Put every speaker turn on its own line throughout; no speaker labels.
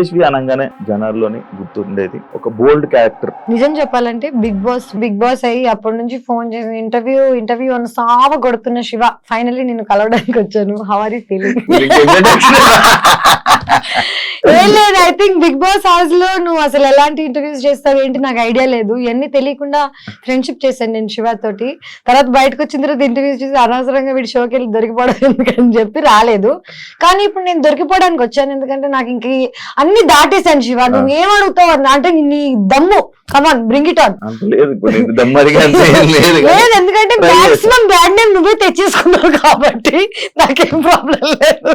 యశస్వి అనగానే జనాల్లోని గుర్తుండేది ఒక బోల్డ్ క్యారెక్టర్.
నిజం చెప్పాలంటే బిగ్ బాస్ అయ్యి అప్పటి నుంచి ఫోన్ చేసి ఇంటర్వ్యూ అని సావ కొడుతున్న శివ ఫైనల్లీ నేను కలవడానికి వచ్చాను. How are you feeling? ఏం లేదు, I think Bigg Boss house లో నువ్వు అసలు ఎలాంటి ఇంటర్వ్యూస్ చేస్తావు ఏంటి నాకు ఐడియా లేదు. ఇవన్నీ తెలియకుండా ఫ్రెండ్షిప్ చేశాను నేను శివ తోటి. తర్వాత బయటకు వచ్చిన తర్వాత ఇంటర్వ్యూస్ చేసి అనవసరంగా వీడి షోకి వెళ్ళి దొరికిపోవడం ఎందుకని చెప్పి రాలేదు. కానీ ఇప్పుడు నేను దొరికిపోవడానికి వచ్చాను, ఎందుకంటే నాకు ఇంక అన్ని దాటేశాను. శివ నువ్వు ఏమడుగుతావు అంటే నీ దమ్ము, కమాన్ బ్రింగ్ ఇట్ ఆన్. లేదు, ఎందుకంటే మాక్సిమం బ్యాడ్ నేమ్ నువ్వే తెచ్చేసుకున్నావు కాబట్టి నాకేం ప్రాబ్లం లేదు.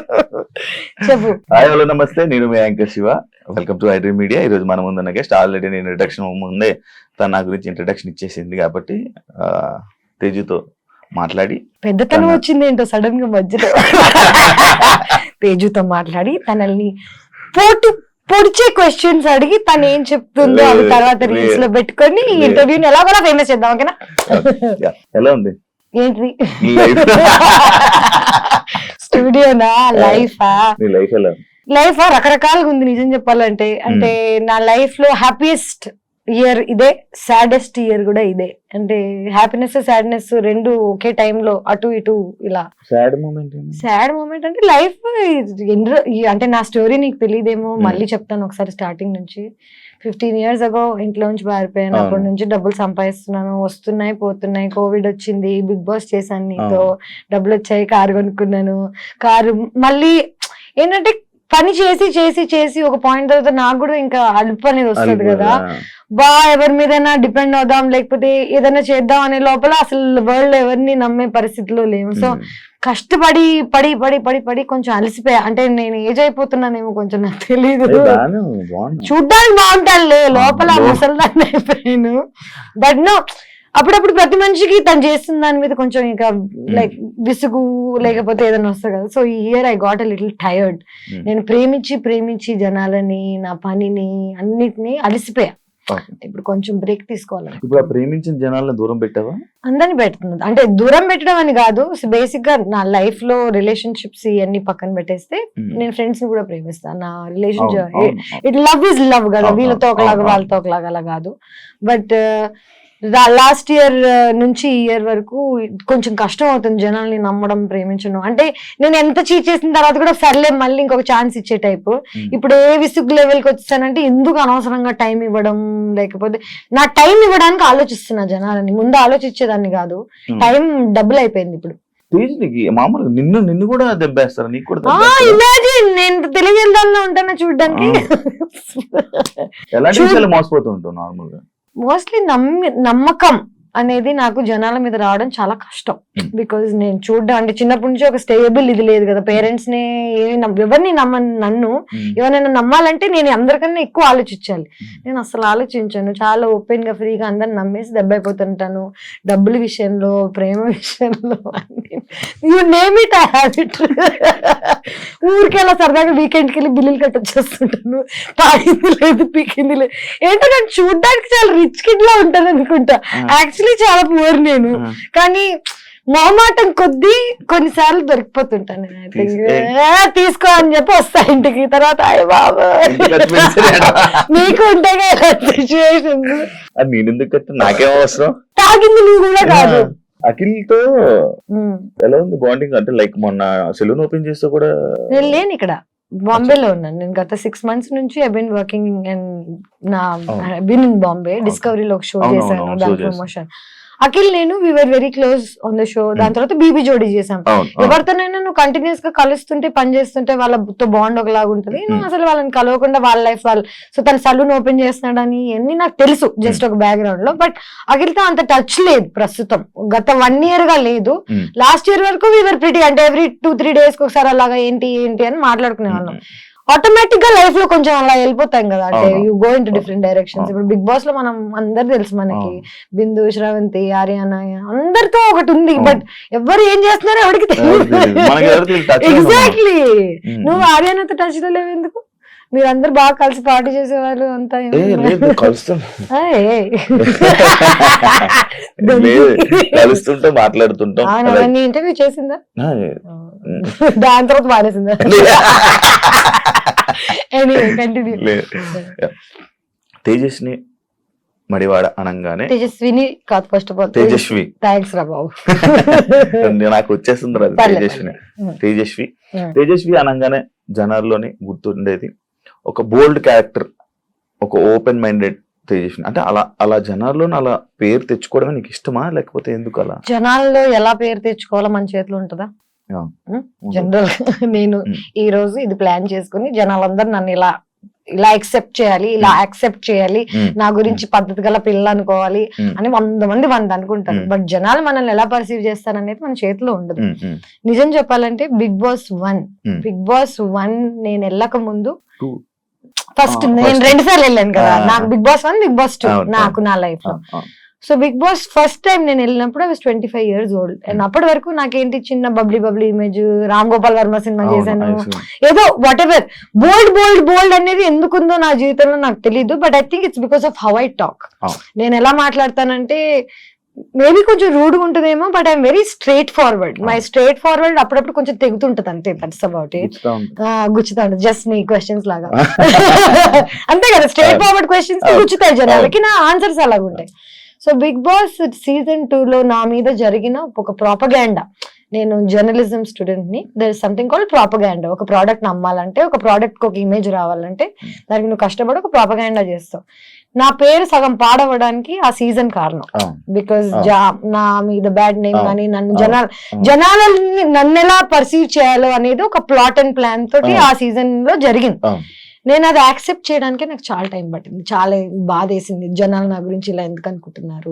చెప్పు.
హాయ్ హలో నమస్తే, నేను మీ anchor Shiva. Welcome to iDream Media. ఈ రోజు మన ముందున్న గెస్ట్ ఆల్రెడీ నేను ఇంట్రడక్షన్ ముందే తన నా గురించి ఇంట్రడక్షన్ ఇచ్చేసింది కాబట్టి తేజుతో మాట్లాడి
పెద్దతనం వచ్చింది ఏంటో సడన్ గా మధ్యలో తేజుతో మాట్లాడి తనల్ని పొడిచే క్వశ్చన్స్ అడిగి తను ఏం చెప్తుందో అది తర్వాత రీల్స్ లో పెట్టుకొని ఈ ఇంటర్వ్యూని ఎలా కూడా ఫేమస్ చేద్దాం. ఓకేనా?
ఎలా ఉంది
ఏంటి స్టూడియోనా లైఫ్ రకరకాలుగా ఉంది నిజం చెప్పాలంటే. అంటే నా లైఫ్ లో హ్యాపీయెస్ట్ ఇయర్ ఇదే, సాడెస్ట్ ఇయర్ కూడా ఇదే. అంటే హ్యాపీనెస్ సాడ్నెస్ రెండు ఒకే టైంలో అటు ఇటు ఇలా. సాడ్ మూమెంట్ అంటే లైఫ్ అంటే నా స్టోరీ నీకు తెలియదేమో, మళ్ళీ చెప్తాను ఒకసారి స్టార్టింగ్ నుంచి. 15 years ago ఇంట్లో నుంచి పారిపోయాను. అప్పటి నుంచి డబ్బులు సంపాదిస్తున్నాను, వస్తున్నాయి పోతున్నాయి. కోవిడ్ వచ్చింది, బిగ్ బాస్ చేశాను నీతో, డబ్బులు వచ్చాయి, కారు కొనుక్కున్నాను. కారు మళ్ళీ ఏంటంటే పని చేసి చేసి చేసి ఒక పాయింట్ తర్వాత నాకు కూడా ఇంకా అలుపు అనేది వస్తుంది కదా. ఎవరి మీదైనా డిపెండ్ అవుదాం లేకపోతే ఏదైనా చేద్దాం అనే లోపల అసలు వరల్డ్ ఎవరిని నమ్మే పరిస్థితిలో లేవు. సో కష్టపడి పడి పడి పడి పడి కొంచెం అలసిపోయా. అంటే నేను ఏజ్ అయిపోతున్నానేమో కొంచెం నాకు తెలీదు. చూడ్డానికి బాగుంటానులే, లోపల ముసలిదాన్ని అయిపోయాను. బట్ నో, అప్పుడప్పుడు ప్రతి మనిషికి తను చేస్తున్న దాని మీద కొంచెం ఇంకా లైక్ విసుగు లేకపోతే ఏదైనా వస్తుంది కదా. సో ఈ year I got a little tired. నేను ప్రేమించి జనాలని, నా పనిని, అన్నిటినీ అలసిపోయా. ఇప్పుడు కొంచెం బ్రేక్ తీసుకోవాలి.
ఇప్పుడు ప్రేమించిన జనాలను దూరం పెట్టావా?
అందరిని పెడుతుంది. అంటే దూరం పెట్టడం అని కాదు, బేసిక్ గా నా లైఫ్ లో రిలేషన్షిప్స్ ఇవన్నీ పక్కన పెట్టేస్తే నేను ఫ్రెండ్స్ ని కూడా ప్రేమిస్తాను. నా relationship it love is love కదా, వీళ్ళతో ఒకలాగా వాళ్ళతో ఒకలాగా అలా కాదు. బట్ లాస్ట్ ఇయర్ నుంచి ఈ ఇయర్ వరకు కొంచెం కష్టం అవుతుంది జనాల్ని నమ్మడం, ప్రేమించడం. అంటే నేను ఎంత చీట్ చేసిన తర్వాత కూడా సర్లే మళ్ళీ ఇంకొక ఛాన్స్ ఇచ్చే టైపు. ఇప్పుడు ఏ విసుగు లెవెల్కి వచ్చానంటే ఎందుకు అనవసరంగా టైం ఇవ్వడం, లేకపోతే నా టైం ఇవ్వడానికి ఆలోచిస్తున్నా జనాలని. ముందు ఆలోచించేదాన్ని కాదు, టైం డబుల్ అయిపోయింది ఇప్పుడు.
మామూలుగా నిన్ను కూడా దెబ్బేస్తారు, నీకు కూడా.
ఇమాజిన్ నేను తెలియజేద్దాంలో ఉంటానా చూడ్డానికి.
ఎలాంటి విషయాలు మోసపోతూ ఉంటావు నార్మల్ గా?
మోస్ట్లీ నమ్మకం అనేది నాకు జనాల మీద రావడం చాలా కష్టం. బికాజ్ నేను చూడడం అంటే చిన్నప్పటి నుంచి ఒక స్టేబుల్ ఇది లేదు కదా. పేరెంట్స్ ని ఎవరిని నన్ను ఎవరైనా నమ్మాలంటే నేను అందరికన్నా ఎక్కువ ఆలోచించాలి. నేను అసలు ఆలోచించాను, చాలా ఓపెన్ గా ఫ్రీగా అందరిని నమ్మేసి దెబ్బ అయిపోతుంటాను. డబ్బుల విషయంలో, ప్రేమ విషయంలో, you name it I have it. ఊరికి అలా సరదాగా వీకెండ్కి వెళ్ళి బిల్లులు కట్టొచ్చేస్తుంటాను. తాగింది లేదు, పీకింది లేదు. ఏంటో నేను చూడడానికి చాలా రిచ్ కిడ్ లా ఉంటాను అనుకుంటా, యాక్చువల్లీ చాలా పూర్ నేను. కానీ మొహమాటం కొద్దీ కొన్నిసార్లు దొరికిపోతుంటాను. తీసుకో అని చెప్పి వస్తా ఇంటికి. తర్వాత అయ్య బాబా నీకు ఉంటాయి సిచ్యువేషన్.
నాకేమో అవసరం,
తాగింది నువ్వు కూడా కాదు.
అఖిల్ తో ఎలా ఉంది బాండింగ్? అంటే లైక్ మొన్న సెలూన్ ఓపెన్ చేస్తే కూడా
నేను లేను ఇక్కడ, బాంబేలో ఉన్నాను. నేను గత 6 months నుంచి ఐ బీన్ వర్కింగ్ అండ్ నా బీన్ ఇన్ బాంబే. డిస్కవరీలో ఒక షో చేశాను, దాని ప్రమోషన్. అఖిల్ నేను we were very close on the show. దాని తర్వాత బీబీ జోడీ చేసాం. ఎవరితోనైనా నువ్వు కంటిన్యూస్ గా కలుస్తుంటే పని చేస్తుంటే వాళ్ళతో బాండ్ ఒకలాగా ఉంటుంది. నువ్వు అసలు వాళ్ళని కలవకుండా వాళ్ళ లైఫ్ వాళ్ళు. సో తన సలూన్ ఓపెన్ చేస్తున్నాడని అన్ని నాకు తెలుసు జస్ట్ ఒక బ్యాక్గ్రౌండ్ లో. బట్ అఖిల్తో అంత టచ్ లేదు ప్రస్తుతం, గత 1 year గా లేదు. లాస్ట్ ఇయర్ వరకు వి వర్ ప్రిటీ, అంటే ఎవ్రీ 2-3 days ఒకసారి అలాగా ఏంటి అని మాట్లాడుకునే వాళ్ళం. ఆటోమేటిక్ గా లైఫ్ లో కొంచెం అలా వెళ్ళిపోతాం కదా, అంటే you go in to different directions. ఇప్పుడు బిగ్ బాస్ లో మనం అందరు తెలుసు మనకి, బిందు, శ్రవంతి, ఆర్యానా అందరితో ఒకటి ఉంది. బట్ ఎవరు ఏం చేస్తున్నారో ఎవరికి తెలియదు. ఎగ్జాక్ట్లీ. నువ్వు ఆర్యానాతో టచ్ లో లేవు ఎందుకు? మీరందరూ బాగా కలిసి పార్టీ చేసేవాళ్ళు అంతా.
కలుస్తుంటే మాట్లాడుతుంటాం.
ఇంటర్వ్యూ చేసిందా? దాని తర్వాత మానేసిందా? Anyway, continue.
తేజస్ని మడివాడ అనగానే
తేజస్విని కాదు, first of all
Tejaswi.
Thanks రా బాబు.
నాకు వచ్చేస్తుంది రాదు. తేజస్విని. తేజస్వి అనగానే జనాల్లోని గుర్తుండేది ఒక బోల్డ్ క్యారెక్టర్, ఒక ఓపెన్ మైండెడ్ తేజస్విని. అంటే అలా జనాల్లోని అలా పేరు తెచ్చుకోవడమే నీకు ఇష్టమా, లేకపోతే ఎందుకు అలా?
జనాల్లో ఎలా పేరు తెచ్చుకోవాలో మన చేతిలో ఉంటుందా? జనరల్ నేను ఈ రోజు ఇది ప్లాన్ చేసుకుని జనాలందరూ నన్ను ఇలా యాక్సెప్ట్ చేయాలి, ఇలా యాక్సెప్ట్ చేయాలి, నా గురించి పద్ధతి గల పిల్లలు అనుకోవాలి అని 100 మంది అనుకుంటారు. బట్ జనాలు మనల్ని ఎలా పర్సీవ్ చేస్తారనేది మన చేతిలో ఉండదు. నిజం చెప్పాలంటే బిగ్ బాస్ 1 నేను వెళ్ళక ముందు ఫస్ట్ నేను 2 సార్లు వెళ్ళాను కదా. నాకు బిగ్ బాస్ 1, బిగ్ బాస్ 2 నాకు నా లైఫ్ లో. So Bigg Boss first time నేను వెళ్ళినప్పుడు 25 years old. అండ్ అప్పటి వరకు నాకేంటి చిన్న బబ్లీ ఇమేజ్, రామ్ గోపాల్ వర్మ సినిమా చేశాను, ఏదో వాట్ ఎవర్ బోల్డ్ అనేది ఎందుకుందో నా జీవితంలో నాకు తెలియదు. But I think it's because of how I talk. నేను ఎలా మాట్లాడతానంటే మేబీ కొంచెం రూడ్ గా ఉంటుందేమో, but I'm very straight forward. My straight forward అప్పుడప్పుడు కొంచెం తెగుతుంటది అంతే. That's about it. గుచ్చుతా ఉంటుంది జస్ట్ నీ క్వశ్చన్స్ లాగా. అంతే కదా, స్ట్రైట్ ఫార్వర్డ్ క్వశ్చన్స్ గుచ్చుతాయి జనాలకి, నా ఆన్సర్స్ అలాగ ఉంటాయి. సో బిగ్ బాస్ సీజన్ 2 లో నా మీద జరిగిన ఒక ప్రాపగాండా. నేను జర్నలిజం స్టూడెంట్ ని. There is something called propaganda. ఒక ప్రోడక్ట్ నమ్మాలంటే, ఒక ప్రోడక్ట్ కి ఒక ఇమేజ్ రావాలంటే దానికి నువ్వు కష్టపడి ఒక ప్రాపగాండా చేస్తావు. నా పేరు సగం పాడవడానికి ఆ సీజన్ కారణం. బికాస్ నా మీద బ్యాడ్ నేమ్ కానీ జనాలని నన్ను ఎలా పర్సీవ్ చేయాలో అనేది ఒక ప్లాట్ అండ్ ప్లాన్ తోటి ఆ సీజన్ లో జరిగింది. నేను అది యాక్సెప్ట్ చేయడానికి నాకు చాలా టైం పట్టింది. చాలా బాధ వేసింది. జనాలు నా గురించి ఇలా ఎందుకు అనుకుంటున్నారు,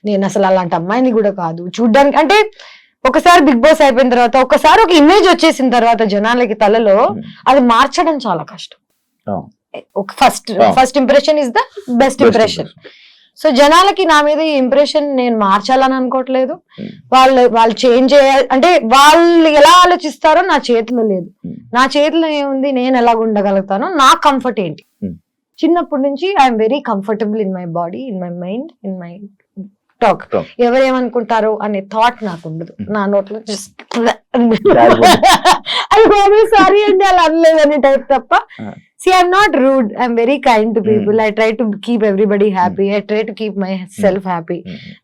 నేను అసలు అలాంటి అమ్మాయిని కూడా కాదు చూడ్డానికి. అంటే ఒకసారి బిగ్ బాస్ అయిపోయిన తర్వాత, ఒకసారి ఒక ఇమేజ్ వచ్చేసిన తర్వాత జనాలకి తలలో అది మార్చడం చాలా కష్టం. First impression is the best impression. So జనాలకి నా మీద ఈ ఇంప్రెషన్ నేను మార్చాలని అనుకోవట్లేదు. వాళ్ళు చేంజ్ చేయాలి అంటే వాళ్ళు ఎలా ఆలోచిస్తారో నా చేతిలో లేదు. నా చేతిలో ఏముంది, నేను ఎలా ఉండగలుగుతానో, నా కంఫర్ట్ ఏంటి. చిన్నప్పటి నుంచి I'm very comfortable in my body, in my mind, in my talk. ఎవరేమనుకుంటారో అనే థాట్ నాకు ఉండదు. నా నోట్లో జస్ట్ సారీ అండి అలా అనలేదు అనే టైప్ తప్ప. See, I'm not rude. I'm very kind to people. I try to keep everybody happy. I try to keep myself happy.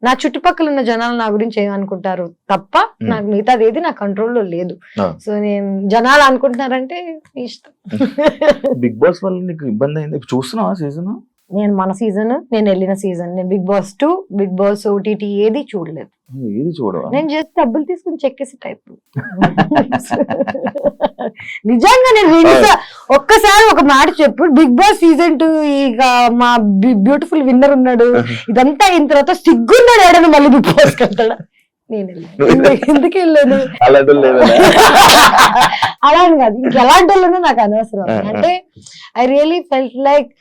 నా చుట్టుపక్కల ఉన్న జనాలు నా గురించి ఏమనుకుంటారు తప్ప నాకు మిగతాది ఏది నా కంట్రోల్లో లేదు. సో నేను జనాలు అనుకుంటున్నారంటే ఇష్టం.
బిగ్ బాస్ వల్ల నీకు ఇబ్బంది అయింది చూస్తున్నావా సీజన్?
నేను మన సీజన్, నేను వెళ్ళిన సీజన్, నేను Bigg Boss 2, Bigg Boss OTT ఏది చూడలేదు.
ఏది చూడవా?
నేను జస్ట్ డబ్బులు తీసుకుని చెక్కేసి టైప్. నిజంగా నేను ఒక్కసారి ఒక మాట చెప్పు, బిగ్ బాస్ సీజన్ 2 ఇక మా బ్యూటిఫుల్ విన్నర్ ఉన్నాడు, ఇదంతా అయిన తర్వాత సిగ్గున్నాడు ఏడను మళ్ళీ బిగ్ బాస్ వెళ్తాడా? నేను ఎందుకు వెళ్ళాను అలా అని కాదు, ఇంకెలాంటి వాళ్ళనో నాకు అనవసరం. అంటే ఐ రియలీ ఫెల్ట్ లైక్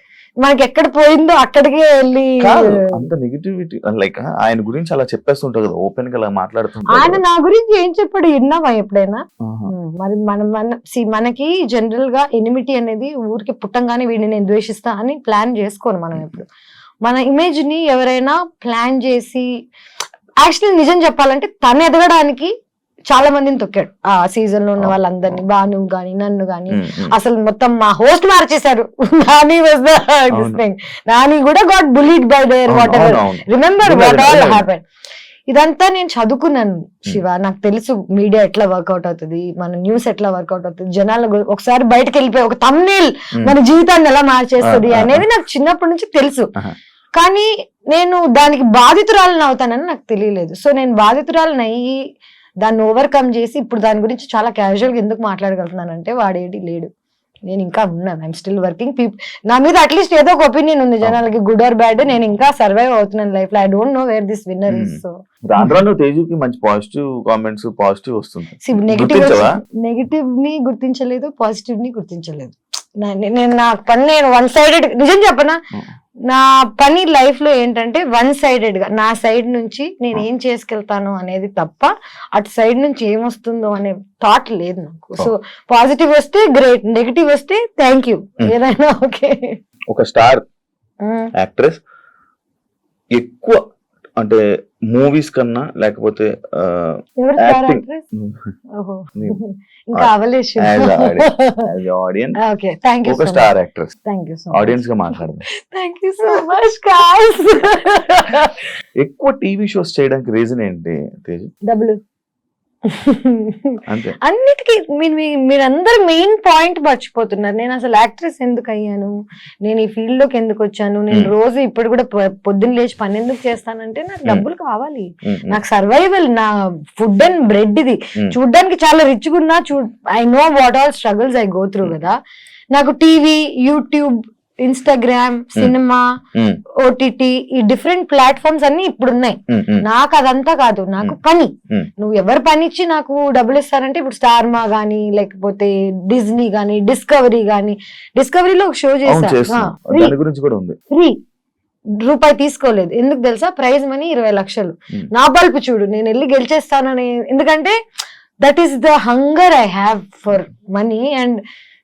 మనకి ఎక్కడ పోయిందో అక్కడికే వెళ్ళి
అంత నెగిటివిటీ. లైక్ ఆయన గురించి అలా చెప్పేస్తుంటారు కదా, ఓపెన్ గా అలా మాట్లాడుతుంటారు.
ఆయన నా గురించి ఏం చెప్పాడు విన్నావా ఎప్పుడైనా? మరి మనకి జనరల్ గా ఎనిమిటీ అనేది ఊరికి పుట్టంగానే వీడిని నేను ద్వేషిస్తా అని ప్లాన్ చేసుకోను మనం. ఎప్పుడు మన ఇమేజ్ ని ఎవరైనా ప్లాన్ చేసి, యాక్చువల్లీ నిజం చెప్పాలంటే తను ఎదగడానికి చాలా మందిని తొక్కాడు ఆ సీజన్ లో ఉన్న వాళ్ళందరినీ. బాను గాని, నన్ను గాని, అసలు మొత్తం మా హోస్ట్ మార్చేశారు. నాని కూడా got bullied by their what ever. Remember what all happen. ఇదంతా నేను చదువుకున్నాను శివ. నాకు తెలుసు మీడియా ఎట్లా వర్కౌట్ అవుతుంది, మన న్యూస్ ఎట్లా వర్కౌట్ అవుతుంది, జనాలు ఒకసారి బయటకు వెళ్ళిపోయి ఒక థంబ్నెయిల్ మన జీవితాన్ని ఎలా మార్చేస్తుంది అనేది నాకు చిన్నప్పటి నుంచి తెలుసు. కానీ నేను దానికి బాధితురాలను అవుతానని నాకు తెలియలేదు. సో నేను బాధితురాలను అయ్యి దాన్ని ఓవర్కమ్ చేసి ఇప్పుడు దాని గురించి చాలా క్యాజువల్ గా ఎందుకు మాట్లాడగలుగుతున్నానంటే వాడేటి లేడు, నేను ఇంకా ఉన్నాను. I'm still working. నా మీద అట్లీస్ట్ ఏదో ఒక ఒపీనియన్ ఉంది జనాలకి, గుడ్ ఆర్ బ్యాడ్. నేను ఇంకా సర్వైవ్ అవుతున్నాను లైఫ్ లో. I don't know where this winner is. So
దాంట్లో తేజుకి మంచి పాజిటివ్ కామెంట్స్, పాజిటివ్ వస్తుంది.
నెగిటివ్ ని గుర్తించలేదు, పాజిటివ్ ని గుర్తించలేదు. నేను నా పని నేను వన్ సైడెడ్, నిజం చెప్పనా, నా పని లైఫ్ లో ఏంటంటే వన్ సైడెడ్ గా నా సైడ్ నుంచి నేను ఏం చేసుకెళ్తాను అనేది తప్ప అటు సైడ్ నుంచి ఏమొస్తుందో అనే థాట్ లేదు నాకు. సో పాజిటివ్ వస్తే గ్రేట్, నెగిటివ్ వస్తే థ్యాంక్ యూ, ఏదైనా ఓకే.
ఒక స్టార్ యాక్ట్రెస్ ఎక్కువ అంటే మూవీస్ కన్నా లేకపోతే
ఎవరు స్టార్
యాక్టింగ్
యాక్ట్రెస్? ఓహో
నీవు.
ఇంకా అవలేష్.
ఆడియన్స్
ఓకే, థ్యాంక్ యూ
ఒక
so
star actress
thank you so
audience గా మాట్లాడదాం.
Thank you so much guys.
ఎక్కువ టీవీ షోస్ చేయడానికి రీజన్ ఏంటి తేజు?
డబ్బులు.
అంతే.
అన్నిటికీ మీరందరూ మెయిన్ పాయింట్ మర్చిపోతున్నారు. నేను అసలు యాక్ట్రెస్ ఎందుకు అయ్యాను, నేను ఈ ఫీల్డ్ లోకి ఎందుకు వచ్చాను, నేను రోజు ఇప్పుడు కూడా పొద్దున్న లేచి పని ఎందుకు చేస్తానంటే నాకు డబ్బులు కావాలి, నాకు సర్వైవల్, నా ఫుడ్ అండ్ బ్రెడ్ ఇది. చూడ్డానికి చాలా రిచ్ గా ఉన్నా, I know what all struggles I go through కదా. నాకు TV, YouTube, Instagram, cinema, OTT, ఈ డిఫరెంట్ ప్లాట్ఫామ్స్ అన్ని ఇప్పుడు ఉన్నాయి. నాకు అదంతా కాదు, నాకు పని. నువ్వు ఎవరు పని ఇచ్చి నాకు డబ్బులు ఇస్తారంటే ఇప్పుడు స్టార్ మా గానీ, లేకపోతే డిజ్నీ గానీ, డిస్కవరీ గానీ. డిస్కవరీలో ఒక షో చేశా, ఫ్రీ, రూపాయి తీసుకోలేదు. ఎందుకు తెలుసా? ప్రైజ్ మనీ 20 లక్షలు. నా బల్పు చూడు, నేను వెళ్ళి గెలిచేస్తానని. ఎందుకంటే that is the hunger I have for money. And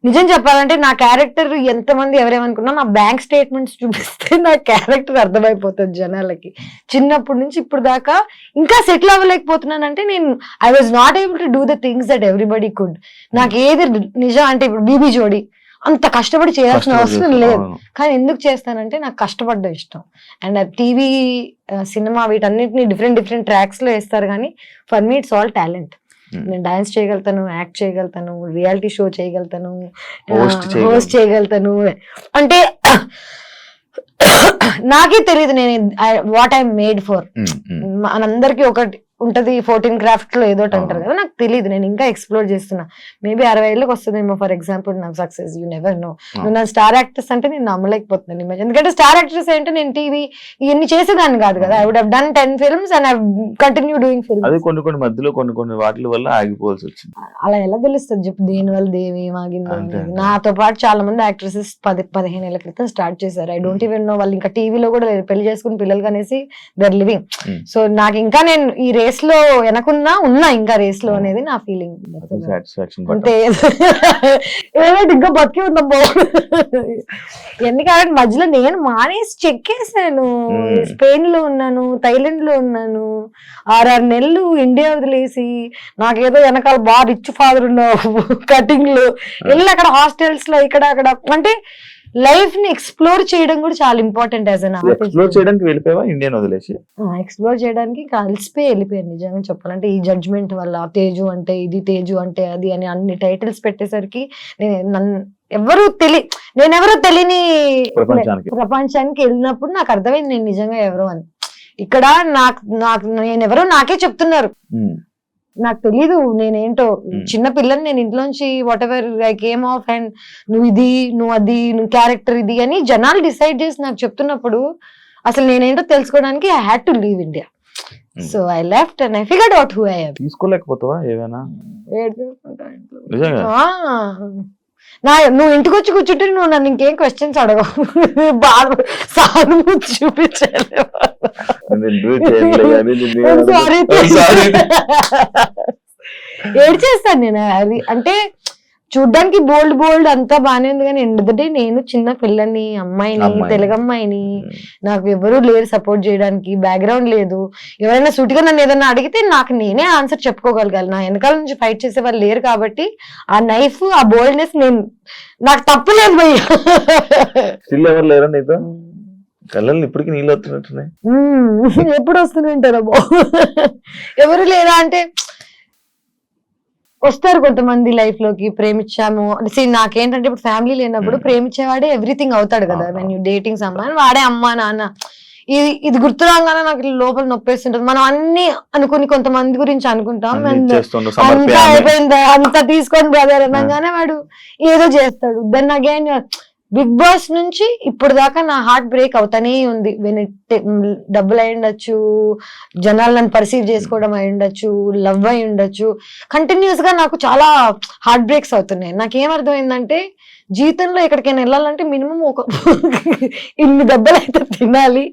నిజం చెప్పాలంటే నా క్యారెక్టర్ ఎంతమంది ఎవరేమనుకున్నా, నా బ్యాంక్ స్టేట్మెంట్స్ చూపిస్తే నా క్యారెక్టర్ అర్థమైపోతుంది జనాలకి. చిన్నప్పటి నుంచి ఇప్పుడు దాకా ఇంకా సెటిల్ అవ్వలేకపోతున్నానంటే నేను I was not able to do the things that everybody could. నాకు ఏది నిజం అంటే ఇప్పుడు బీబీ జోడి అంత కష్టపడి చేయాల్సిన అవసరం లేదు, కానీ ఎందుకు చేస్తానంటే నాకు కష్టపడ్డం ఇష్టం. అండ్ టీవీ, సినిమా వీటన్నిటిని డిఫరెంట్ ట్రాక్స్ లో వేస్తారు, కానీ for me it's all talent. నేను డాన్స్ చేయగలుగుతాను, యాక్ట్ చేయగలుగుతాను, రియాలిటీ షో చేయగలుగుతాను, హోస్ట్ చేయగలుగుతాను. అంటే నాకే తెలియదు నేను వాట్ ఐ మేడ్ ఫర్. మనందరికి ఒకటి ఉంటది 14 క్రాఫ్ట్ లో ఏదో అంటారు కదా, నాకు తెలియదు. నేను ఇంకా ఎక్స్ప్లోర్ చేస్తున్నా. మేబీ 60 ఏళ్ళకి వస్తుందేమో ఫర్ ఎగ్జాంపుల్ నాకు సక్సెస్. You never know. నువ్వు నా స్టార్ యాక్ట్రెస్ అంటే నేను నమ్మలేకపోతున్నాను ఇమేజ్. ఎందుకంటే స్టార్ యాక్ట్రెస్ అంటే నేను టీవీ ఇవన్నీ చేసేదాన్ని కాదు కదా. I would have done 10 films and I continue doing films.
అది కొన్ని మధ్యలో కొన్ని వాటి వల్ల ఆగిపోవాల్సి వచ్చింది.
అలా ఎలా తెలుస్తుంది చెప్పు? దేని వల్ల దేవి ఆగింది? నాతో పాటు చాలా మంది యాక్ట్రెసెస్ 10-15 ఏళ్ల క్రితం స్టార్ట్ చేశారు. ఐ డోంట్ ఈవెన్ నో వాళ్ళు ఇంకా టీవీలో కూడా పెళ్లి చేసుకుని పిల్లలు కనేసి దే ఆర్ లివింగ్. సో నాకు ఇంకా నేను ఈ రేస్ లో వెనకున్నా ఇంకా రేస్ లో అనేది నా ఫీలింగ్. అంటే ఇంకా బతికి ఉందా ఎందుకంటే మధ్యలో నేను మానేసి చెక్కేసాను. స్పెయిన్ లో ఉన్నాను, థైలాండ్ లో ఉన్నాను, 6 నెలలు ఇండియా వదిలేసి, నాకేదో వెనకాల బాగా రిచ్ ఫాదర్ ఉన్నావు కటింగ్ లో వెళ్ళి అక్కడ హాస్టల్స్ లో ఇక్కడ అక్కడ. అంటే లైఫ్ ని ఎక్స్ప్లోర్ చేయడం కూడా చాలా important. As an artist
explore చేయడానికి వెళ్ళిపోయావా ఇండియన్ వదిలేసి? ఎక్స్ప్లోర్
చేయడానికి కలిసిపోయి వెళ్ళిపోయాను నిజంగా చెప్పాలంటే. ఈ జడ్జ్మెంట్ వల్ల తేజు అంటే ఇది, తేజు అంటే అది అని అన్ని టైటిల్స్ పెట్టేసరికి నేనెవరో తెలియని ప్రపంచానికి వెళ్ళినప్పుడు నాకు అర్థమైంది నేను నిజంగా ఎవరో అని. ఇక్కడ నేనెవరో నాకే చెప్తున్నారు, నాకు తెలీదు నేనేంటో. చిన్న పిల్లని నేను ఇంట్లోంచి what ever I came of and నువ్వు ఇది, నువ్వు అది, నువ్వు క్యారెక్టర్ ఇది అని జనాలు డిసైడ్ చేసి నాకు చెప్తున్నప్పుడు అసలు నేనేంటో తెలుసుకోవడానికి I had to leave India. So I left and I figured out who I am.
తీసుకోలేకపోతావా ఏమైనా?
నువ్వు ఇంటికి వచ్చి కూర్చుంటే నువ్వు నన్ను ఇంకేం క్వశ్చన్స్ అడగవు, బాగా సానుభూతి చూపించాలి. ఏడ్చేస్తాను నేను. అది అంటే చూడ్డానికి బోల్డ్ అంతా బానే ఉంది, కానీ ఎందుకంటే నేను చిన్న పిల్లని, అమ్మాయిని, తెలుగు అమ్మాయిని, నాకు ఎవరు లేరు సపోర్ట్ చేయడానికి, బ్యాక్గ్రౌండ్ లేదు. ఎవరైనా సూటిగా నన్ను ఏదైనా అడిగితే నాకు నేనే ఆన్సర్ చెప్పుకోగలగాలి. నా వెనకాల నుంచి ఫైట్ చేసే వాళ్ళు లేరు కాబట్టి ఆ నైఫ్, ఆ బోల్డ్నెస్ నాకు తప్పలేదు భయ్య.
ఎవరు లేరా నీతో? కళ్ళని ఇప్పటికీ నీళ్ళు వస్తున్నట్టున్నాయి.
ఎప్పుడు వస్తుంటారో ఎవరు లేరా అంటే వస్తారు కొంతమంది లైఫ్ లోకి. ప్రేమించాము నాకేంటంటే ఇప్పుడు ఫ్యామిలీ లేనప్పుడు ప్రేమించేవాడే ఎవ్రీథింగ్ అవుతాడు కదా. వెన్ యూ డేటింగ్ సమ్వన్, వాడే అమ్మా నాన్న. ఇది గుర్తు రాగానే నాకు లోపల నొప్పేస్తుంటది. మనం అన్ని అనుకుని కొంతమంది గురించి అనుకుంటాం, అంతా అయిపోయిందా, అంతా తీసుకొని బ్రదర్ అనగానే వాడు ఏదో చేస్తాడు. దెన్ అగైన్ బిగ్ బాస్ నుంచి ఇప్పుడు దాకా నా హార్ట్ బ్రేక్ అవుతానే ఉంది. డబ్బులు అయి ఉండొచ్చు, జనాలు నన్ను పర్సీవ్ చేసుకోవడం అయి ఉండొచ్చు, లవ్ అయి ఉండొచ్చు, కంటిన్యూస్ గా నాకు చాలా హార్ట్ బ్రేక్స్ అవుతున్నాయి. నాకేమర్థమైందంటే జీవితంలో ఎక్కడికైనా వెళ్ళాలంటే మినిమం ఒక ఇన్ని దెబ్బలు అయితే తినాలి.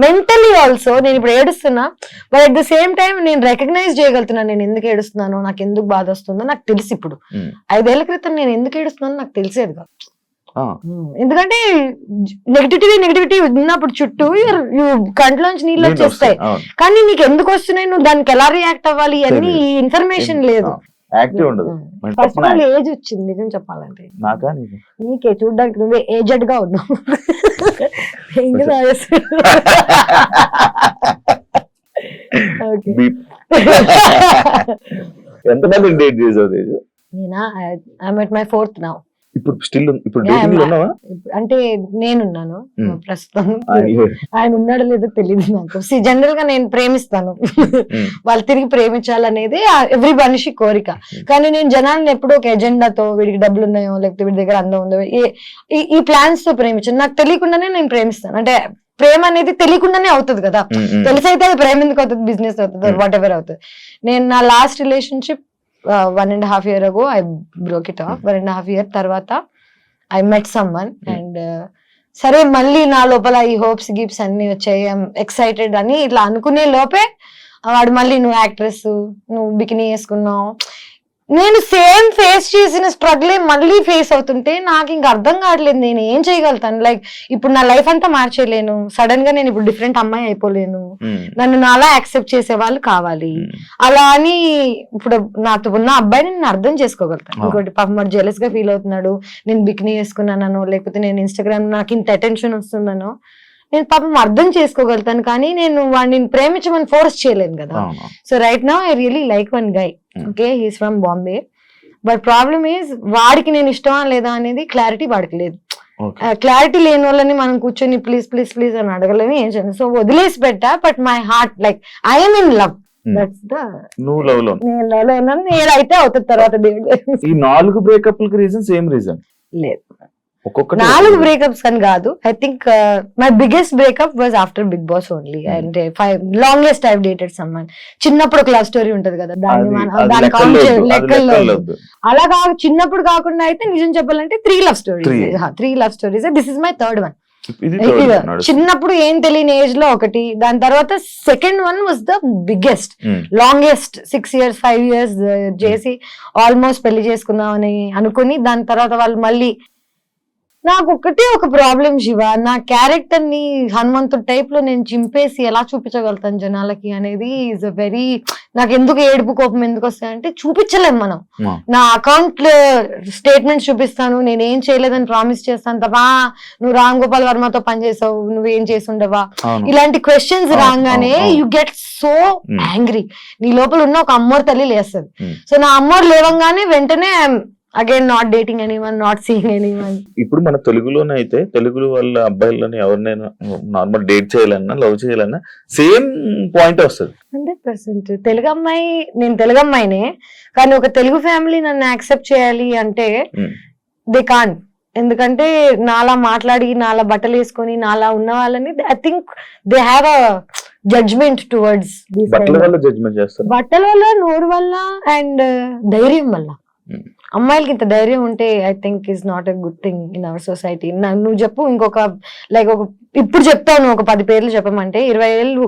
మెంటలీ ఆల్సో నేను ఇప్పుడు ఏడుస్తున్నా, but at the same time నేను రికగ్నైజ్ చేయగలుగుతున్నాను నేను ఎందుకు ఏడుస్తున్నానో, నాకు ఎందుకు బాధ వస్తుందో నాకు తెలుసు. ఇప్పుడు 5 ఏళ్ల క్రితం నేను ఎందుకు ఏడుస్తున్నానో నాకు తెలిసేది కాదు. ఎందుకంటే నెగిటివిటీ ఉన్నప్పుడు చుట్టూ కంట్లోంచి నీళ్ళు వచ్చేస్తాయి, కానీ నీకు ఎందుకు వస్తున్నాయి, నువ్వు దానికి ఎలా రియాక్ట్ అవ్వాలి అన్ని ఇన్ఫర్మేషన్ లేదు.
యాక్టివ్ ఉండదు.
ఫస్ట్ ఆఫ్ ఆల్ ఏజ్ వచ్చింది నిజం చెప్పాలంటే.
నాకా
నీకే చూడడానికి నువ్వే ఏజెడ్ గా ఉన్నావు.
ఎంతమంది డేట్ చేసావు?
నేనా, I'm at my 4th now.
ఇప్పుడు డేటింగ్ లో ఉన్నావా?
అంటే నేనున్నాను ప్రస్తుతం, ఆయన ఉన్నాడో లేదో తెలియదు నాకు. జనరల్ గా నేను ప్రేమిస్తాను, వాళ్ళు తిరిగి ప్రేమించాలనేది ఎవ్రీ మనిషి కోరిక. కానీ నేను జనాలను ఎప్పుడూ ఒక ఎజెండాతో, వీడికి డబ్బులు ఉన్నాయో లేకపోతే వీడి దగ్గర అందం ఉందో ఈ ప్లాన్స్ తో ప్రేమించాను. నాకు తెలియకుండానే నేను ప్రేమిస్తాను. అంటే ప్రేమ అనేది తెలియకుండానే అవుతుంది కదా, తెలిసైతే అది ప్రేమ ఎందుకు అవుతుంది, బిజినెస్ అవుతుంది, వాట్ ఎవర్ అవుతుంది. నేను నా last relationship 1.5 years ago I broke it off. 1.5 years తర్వాత I met someone and సరే మళ్ళీ నా లోపల ఈ హోప్స్ గిప్స్ అన్ని వచ్చాయి, ఎక్సైటెడ్ అని ఇట్లా అనుకునే లోపే వాడు మళ్ళీ నువ్వు యాక్ట్రెస్, నువ్వు బికినీ వేసుకున్నావు. నేను సేమ్ ఫేస్ చేసిన స్ట్రగులే మళ్ళీ ఫేస్ అవుతుంటే నాకు ఇంకా అర్థం కావట్లేదు నేను ఏం చేయగలుగుతాను. లైక్ ఇప్పుడు నా లైఫ్ అంతా మార్చేయలేను, సడన్ గా నేను ఇప్పుడు డిఫరెంట్ అమ్మాయి అయిపోలేను, నన్ను నాలా యాక్సెప్ట్ చేసే వాళ్ళు కావాలి. అలా అని ఇప్పుడు నాతో ఉన్న అబ్బాయిని నేను అర్థం చేసుకోగలుగుతాను. ఇంకోటి పాపం మరి జెలస్ గా ఫీల్ అవుతున్నాడు, నేను బికినీ వేసుకున్నానో లేకపోతే నేను ఇన్స్టాగ్రామ్ నాకు ఇంత అటెన్షన్ వస్తుందనో నేను పాపం అర్థం చేసుకోగలుగుతాను, కానీ నేను వాడిని ప్రేమించమని ఫోర్స్ చేయలేను కదా. So right now I really like one guy, okay, he's from Bombay, but problem is వాడికి నేను ఇష్టమా లేదా అనేది క్లారిటీ వాడికి లేదు. క్లారిటీ లేని వాళ్ళని మనం కూర్చొని ప్లీజ్ ప్లీజ్ ప్లీజ్ అని అడగలేము, ఏం చేయను. సో వదిలేసి పెట్టా, but my heart like I'm in love. That's the నేను లవ్ లో ఉన్నాను, నేనైతే అవుతుంది తర్వాత దేవుడు.
ఈ 4 బ్రేకప్ రీజన్ సేమ్ రీజన్
లేదు, 4 బ్రేకప్స్ అని కాదు. I think my biggest breakup was after Bigg Boss only. And longest I dated someone. చిన్నప్పుడు ఒక లవ్ స్టోరీ ఉంటది కదా, దాని లెక్కల్లో అలా కాదు. చిన్నప్పుడు కాకుండా అయితే నిజం చెప్పాలంటే 3 love stories. This is my 3rd one. చిన్నప్పుడు ఏం తెలియని ఏజ్ లో ఒకటి, దాని తర్వాత second one was the biggest, longest 6 years 5 years చేసి ఆల్మోస్ట్ పెళ్లి చేసుకుందామని అనుకుని దాని తర్వాత వాళ్ళు మళ్ళీ. నాకు ఒకటే ఒక ప్రాబ్లం శివ, నా క్యారెక్టర్ ని హనుమంతుడు టైప్ లో నేను చింపేసి ఎలా చూపించగలుగుతాను జనాలకి అనేది ఈజ్ అ వెరీ, నాకు ఎందుకు ఏడుపు కోపం ఎందుకు వస్తాయంటే చూపించలేం మనం. నా అకౌంట్ స్టేట్మెంట్స్ చూపిస్తాను, నేను ఏం చేయలేదని ప్రామిస్ చేస్తాను తప్ప నువ్వు రామ్ గోపాల్ వర్మతో పనిచేసావు, నువ్వేం చేసి ఉండవా, ఇలాంటి క్వశ్చన్స్ రాగానే యు గెట్ సో యాంగ్రీ. నీ లోపల ఉన్న ఒక అమ్మోరు తల్లి లేస్తుంది. సో నా అమ్మోరు లేవంగానే వెంటనే again not dating anyone, not seeing anyone.
ఇప్పుడు మన తెలుగులోనే అయితే తెలుగు వాళ్ళ అబ్బాయిలని ఎవరినైనా నార్మల్ డేట్ చేయాలన్నా లవ్ చేయాలన్నా సేమ్ పాయింట్ వస్తుంది.
100% తెలుగు అమ్మాయి, నేను తెలుగు అమ్మాయినే కానీ ఒక తెలుగు ఫ్యామిలీ నన్ను యాక్సెప్ట్ చేయాలి అంటే దే కాంట్. ఎందుకంటే నాలా మాట్లాడి, నాలా బట్టలు వేసుకొని, నాలా ఉన్న వాళ్ళని I think they have a judgement towards.
బట్టల వల్ల జడ్జ్మెంట్ చేస్తారు,
బట్టల వల్ల, నోరు వల్ల అండ్ ధైర్యం వల్ల. అమ్మాయిలకి ఇంత ధైర్యం ఉంటే I think is not a good thing in our society. నువ్వు చెప్పు, ఇంకొక లైక్ ఒక ఇప్పుడు చెప్తాను ఒక 10 పేర్లు చెప్పమంటే 20 ఏళ్ళు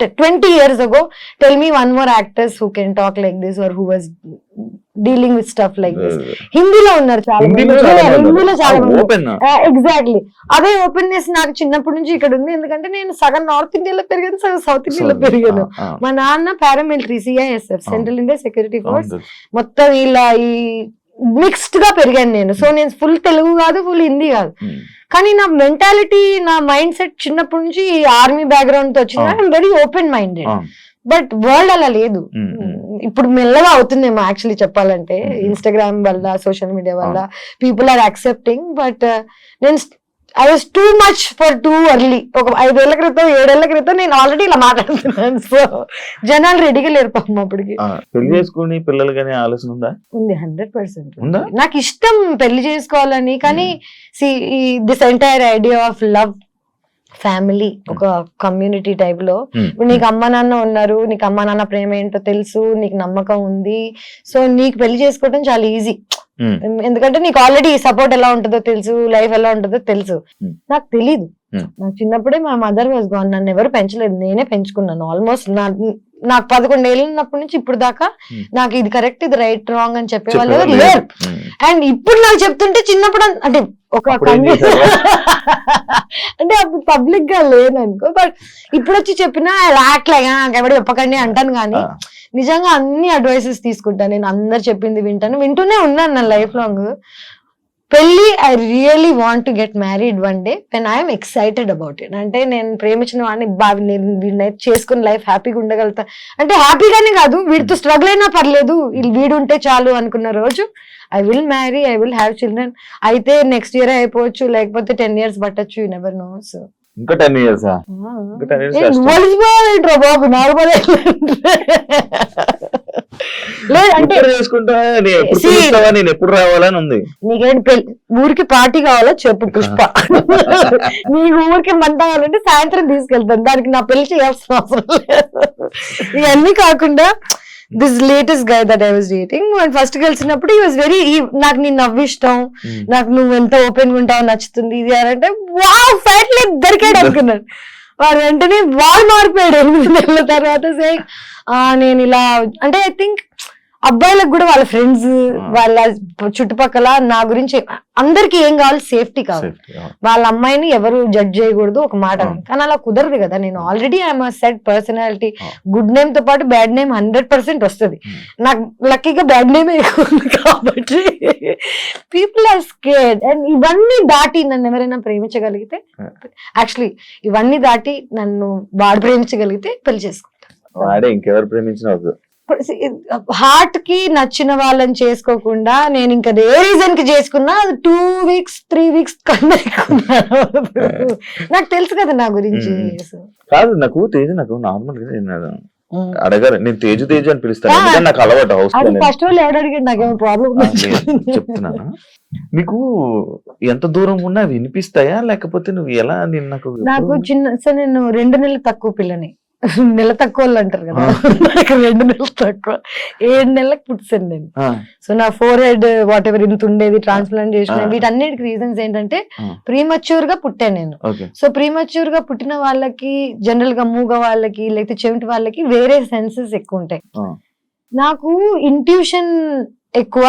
20 years ago tell me one more actors who can talk like this or who was dealing with stuff like this. హిందీలో ఉన్నారు చాలా మంది, హిందీలో చాలా మంది. ఎగ్జాక్ట్లీ అదే ఓపెన్నెస్ నాకు చిన్నప్పటి నుంచి ఇక్కడ ఉంది. ఎందుకంటే నేను సగం నార్త్ ఇండియాలో పెరిగాను, సగం సౌత్ ఇండియాలో పెరిగాను. మా నాన్న paramilitary, CISF, central India security force, మొత్తం ఇలా ఈ మిక్స్డ్ గా పెరిగాను నేను. సో నేను ఫుల్ తెలుగు కాదు, ఫుల్ హిందీ కాదు, కానీ నా మెంటాలిటీ, నా మైండ్ సెట్ చిన్నప్పటి నుంచి ఆర్మీ బ్యాక్గ్రౌండ్ తో వచ్చింది. I'm very open minded, but world అలా లేదు. ఇప్పుడు మెల్లగా అవుతుందేమో యాక్చువల్లీ చెప్పాలంటే, ఇన్స్టాగ్రామ్ వల్ల, సోషల్ మీడియా వల్ల పీపుల్ ఆర్ యాక్సెప్టింగ్. బట్ నేను I was too much for too early. ఒక 5 ఏళ్ల క్రితం 7 ఏళ్ల క్రితం నేను ఆల్రెడీ ఇలా మాట్లాడుతున్నాను. సో జనాలు రెడీగా లేరు పాపం అప్పటికి.
పెళ్లి చేసుకుని పిల్లలు కానీ ఆలోచన ఉందా?
ఉంది, 100%. నాకు ఇష్టం పెళ్లి చేసుకోవాలని, కానీ this entire idea of love, family, ఒక కమ్యూనిటీ టైప్ లో, ఇప్పుడు నీకు అమ్మ నాన్న ఉన్నారు, నీకు అమ్మ నాన్న ప్రేమ ఏంటో తెలుసు, నీకు నమ్మకం ఉంది, సో నీకు పెళ్లి చేసుకోవడం చాలా ఈజీ. ఎందుకంటే నీకు ఆల్రెడీ సపోర్ట్ ఎలా ఉంటుందో తెలుసు, లైఫ్ ఎలా ఉంటుందో తెలుసు. నాకు తెలీదు. నాకు చిన్నప్పుడే మా మదర్ వాజ్ గాన్, నన్ను ఎవరు పెంచలేదు, నేనే పెంచుకున్నాను. ఆల్మోస్ట్ నాకు 11 ఏళ్ళు ఉన్నప్పటి నుంచి ఇప్పుడు దాకా నాకు ఇది కరెక్ట్ ఇది రైట్ రాంగ్ అని చెప్పేవాళ్ళు
చెప్పేవాళ్ళు
లేరు.
ఉమ్.
అండ్ ఇప్పుడు నాకు చెప్తుంటే చిన్నప్పుడు అంటే ఒక
అప్పుడు ఏం చేశారు?
అంటే అప్పుడు పబ్లిక్ గా లేను అనుకో, బట్ ఇప్పుడు వచ్చి చెప్పినా రాట్లేగా నాకు ఎవరు చెప్పకండి అంటాను. కానీ
ఆ.
నిజంగా అన్ని అడ్వైసెస్ తీసుకుంటాను నేను, అందరు చెప్పింది వింటూనే ఉన్నాను నా లైఫ్ లాంగ్. పెళ్లి I really want to get married one day when I'm excited about it. అంటే నేను ప్రేమించిన వాడిని నేను వీడిని చేసుకుని లైఫ్ హ్యాపీగా ఉండగలుగుతా, అంటే హ్యాపీగానే కాదు వీడితో స్ట్రగుల్ అయినా పర్లేదు వీడు ఉంటే చాలు అనుకున్న రోజు I will marry, I will have children. అయితే నెక్స్ట్ ఇయర్ అయిపోవచ్చు, లేకపోతే 10 years పట్టచ్చు, యూ నెవర్ నో. సో
ఇంకా 10 years ఇంకా 10 years కష్టం.
ఏంట్రో బాబు నార్మల్ లేదు అంటే
ఎప్పుడు చేసుకుంటా, నేను ఎప్పుడు
See,
పిలుస్తావా, నేను ఎప్పుడు రావాలని ఉంది.
నీకేంటి పెళ్లి ఊరికి పార్టీ కావాలో చెప్పు పుష్ప, నీకు ఊరికి మంట కావాలంటే సాయంత్రం తీసుకెళ్తాను, దానికి నా పెళ్లి చేయాల్సిన అవసరం లేదు. ఇవన్నీ కాకుండా this latest guy that I was dating, first కలిసినప్పుడు ఈ వాజ్ వెరీ, నాకు నీ నవ్విష్టం, నాకు నువ్వు ఎంత ఓపెన్ గా ఉంటావు నచ్చుతుంది ఇది అని అంటే వావ్ ఫైట్ లేదు దొరికాడు అనుకున్నాను. వాడు వెంటనే వాల్ మారిపోయాడు 8 నెలల తర్వాత. నేను ఇలా అంటే ఐ థింక్ అబ్బాయిలకు కూడా వాళ్ళ ఫ్రెండ్స్ వాళ్ళ చుట్టుపక్కల నా గురించి అందరికి ఏం కావాలి, సేఫ్టీ కావాలి. వాళ్ళ అమ్మాయిని ఎవరు జడ్జ్ చేయకూడదు ఒక మాట, కానీ అలా కుదరదు కదా. నేను already I'm set personality, good name తో పాటు బ్యాడ్ నేమ్ 100% వస్తుంది. నాకు లక్కీగా బ్యాడ్ నేమ్ ఎక్కువ ఉంది కాబట్టి పీపుల్ ఆర్ స్కేర్డ్. అండ్ ఇవన్నీ దాటి నన్ను ఎవరైనా ప్రేమించగలిగితే, యాక్చువల్లీ ఇవన్నీ దాటి నన్ను వాడు ప్రేమించగలిగితే పెళ్లి చేసుకుంటాను.
వాడే ఇంకెవరు ప్రేమించిన
హార్ట్ కి నచ్చిన వాళ్ళని చేసుకోకుండా నేను ఇంకా ఏ రీజన్ కి చేసుకున్నా అది 2 weeks 3 weeks కన్నా నాకు తెలుసు కదా నా గురించి.
కాదు, నాకు నార్మల్ గా అడగారు, నేను తేజు అని పిలుస్తాను, ఎందుకంటే నాకు అలవాటు హౌస్
ఫస్ట్ వాళ్ళు ఎవరు అడిగాడు, నాకేమో ప్రాబ్లం
చెప్తున్నాను. నీకు ఎంత దూరం ఉన్నా వినిపిస్తాయా, లేకపోతే నువ్వు ఎలా?
నాకు నేను 2 నెలలు తక్కువ పిల్లని, నెల తక్కువ వాళ్ళు అంటారు కదా, నాకు 2 నెలలు తక్కువ, 7 నెలలకు పుట్టాను నేను. సో నా ఫోర్హెడ్ వాట్ ఎవర్ ఇంత ఉండేది ట్రాన్స్ప్లాంట్ చేసిన, వీటన్నిటికి రీజన్స్ ఏంటంటే ప్రీమచ్యూర్ గా పుట్టాను నేను. సో ప్రీమచ్యూర్ గా పుట్టిన వాళ్ళకి జనరల్ గా మూగ వాళ్ళకి లేకపోతే చెవిటి వాళ్ళకి వేరే సెన్సెస్ ఎక్కువ ఉంటాయి. నాకు ఇంట్యూషన్ ఎక్కువ,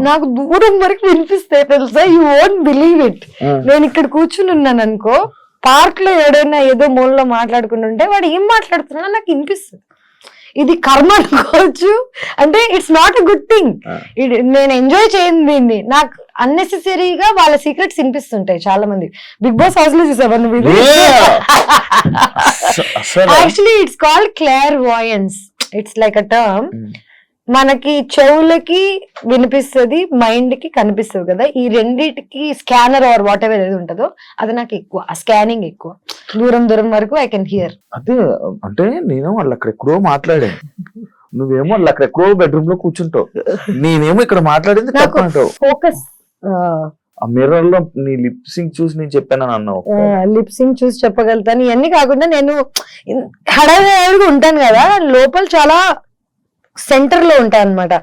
నాకు దూరం వరకు వినిపిస్తాయి తెలుసా, యూ వోంట్ బిలీవ్ ఇట్. నేను ఇక్కడ కూర్చుని ఉన్నాను అనుకో, పార్క్ లో ఎవడైనా ఏదో మూలలో మాట్లాడుకుంటుంటే వాడు ఏం మాట్లాడుతున్నా నాకు వినిపిస్తుంది. ఇది కర్మ అనుకోవచ్చు, అంటే it's not a good thing. నేను ఎంజాయ్ చేయను దీన్ని. నాకు అన్నెసెసరీగా వాళ్ళ సీక్రెట్స్ వినిపిస్తుంటాయి చాలా మంది. బిగ్ బాస్ హౌస్ లో చూసావా నువ్వు? Actually it's called clairvoyance. It's like a term. మనకి చెవులకి వినిపిస్తుంది, మైండ్ కి కనిపిస్తుంది కదా, ఈ రెండిటికి స్కానర్ ఆర్ వాట్ ఎవర్ ఏది ఉంటుందో అది నాకు ఎక్కువ, ఆ స్కానింగ్ ఎక్కువ, దూరం వరకు ఐ కెన్ హియర్.
అదే అంటే నేను వాళ్ళు అక్కడెక్కడో మాట్లాడాను, నువ్వేమో వాళ్ళు అక్కడెక్కడో బెడ్రూమ్ లో కూర్చుంటావు, నేనేమో ఇక్కడ మాట్లాడింది తప్పంటావు.
ఫోకస్
ఆ మిర్రర్ లో నీ లిప్ సింక్ చూసి నేను చెప్పాను అన్నావు.
లిప్ సింక్ చూసి చెప్పగలుగుతాను. ఇవన్నీ కాకుండా నేను హడావిడిగా ఉంటాను కదా, లోపల చాలా సెంటర్ లో ఉంటాను అనమాట.